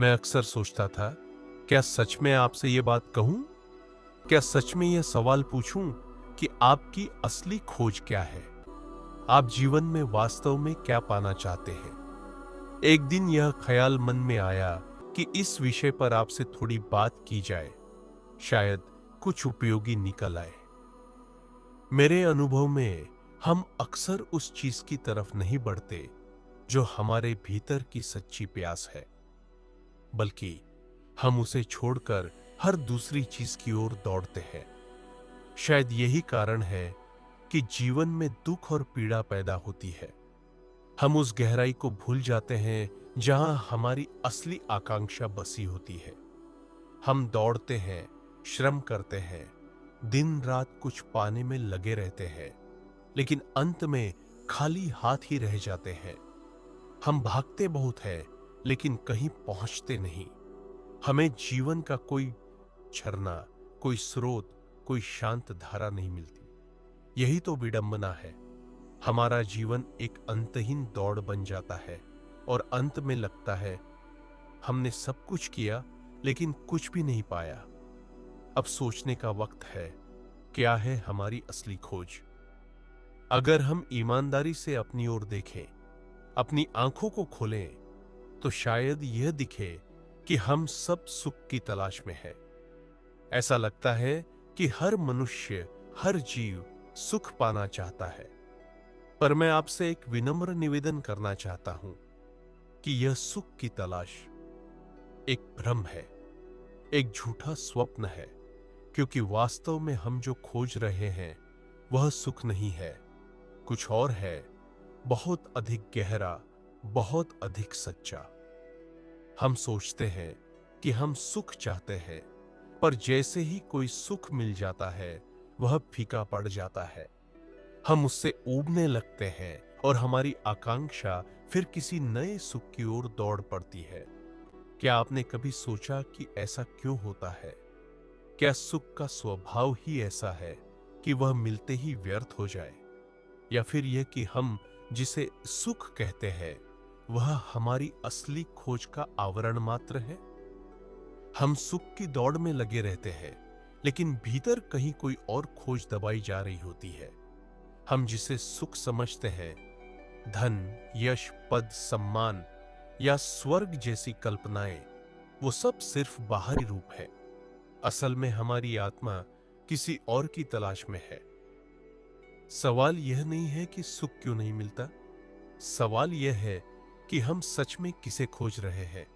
मैं अक्सर सोचता था, क्या सच में आपसे ये बात कहूं? क्या सच में यह सवाल पूछूं कि आपकी असली खोज क्या है? आप जीवन में वास्तव में क्या पाना चाहते हैं? एक दिन यह ख्याल मन में आया कि इस विषय पर आपसे थोड़ी बात की जाए, शायद कुछ उपयोगी निकल आए। मेरे अनुभव में हम अक्सर उस चीज की तरफ नहीं बढ़ते जो हमारे भीतर की सच्ची प्यास है, बल्कि हम उसे छोड़कर हर दूसरी चीज की ओर दौड़ते हैं। शायद यही कारण है कि जीवन में दुख और पीड़ा पैदा होती है। हम उस गहराई को भूल जाते हैं जहां हमारी असली आकांक्षा बसी होती है। हम दौड़ते हैं, श्रम करते हैं, दिन रात कुछ पाने में लगे रहते हैं, लेकिन अंत में खाली हाथ ही रह जाते हैं। हम भागते बहुत हैं, लेकिन कहीं पहुंचते नहीं। हमें जीवन का कोई झरना, कोई स्रोत, कोई शांत धारा नहीं मिलती। यही तो विडंबना है। हमारा जीवन एक अंतहीन दौड़ बन जाता है और अंत में लगता है हमने सब कुछ किया लेकिन कुछ भी नहीं पाया। अब सोचने का वक्त है, क्या है हमारी असली खोज? अगर हम ईमानदारी से अपनी ओर देखें, अपनी आंखों को खोलें, तो शायद यह दिखे कि हम सब सुख की तलाश में हैं। ऐसा लगता है कि हर मनुष्य, हर जीव सुख पाना चाहता है। पर मैं आपसे एक विनम्र निवेदन करना चाहता हूं कि यह सुख की तलाश एक भ्रम है, एक झूठा स्वप्न है, क्योंकि वास्तव में हम जो खोज रहे हैं वह सुख नहीं है, कुछ और है, बहुत अधिक गहरा, बहुत अधिक सच्चा। हम सोचते हैं कि हम सुख चाहते हैं, पर जैसे ही कोई सुख मिल जाता है वह फीका पड़ जाता है। हम उससे ऊबने लगते हैं और हमारी आकांक्षा फिर किसी नए सुख की ओर दौड़ पड़ती है। क्या आपने कभी सोचा कि ऐसा क्यों होता है? क्या सुख का स्वभाव ही ऐसा है कि वह मिलते ही व्यर्थ हो जाए, या फिर यह कि हम जिसे सुख कहते हैं वह हमारी असली खोज का आवरण मात्र है? हम सुख की दौड़ में लगे रहते हैं, लेकिन भीतर कहीं कोई और खोज दबाई जा रही होती है। हम जिसे सुख समझते हैं, धन, यश, पद, सम्मान या स्वर्ग जैसी कल्पनाएं, वो सब सिर्फ बाहरी रूप है। असल में हमारी आत्मा किसी और की तलाश में है। सवाल यह नहीं है कि सुख क्यों नहीं मिलता, सवाल यह है कि हम सच में किसे खोज रहे हैं।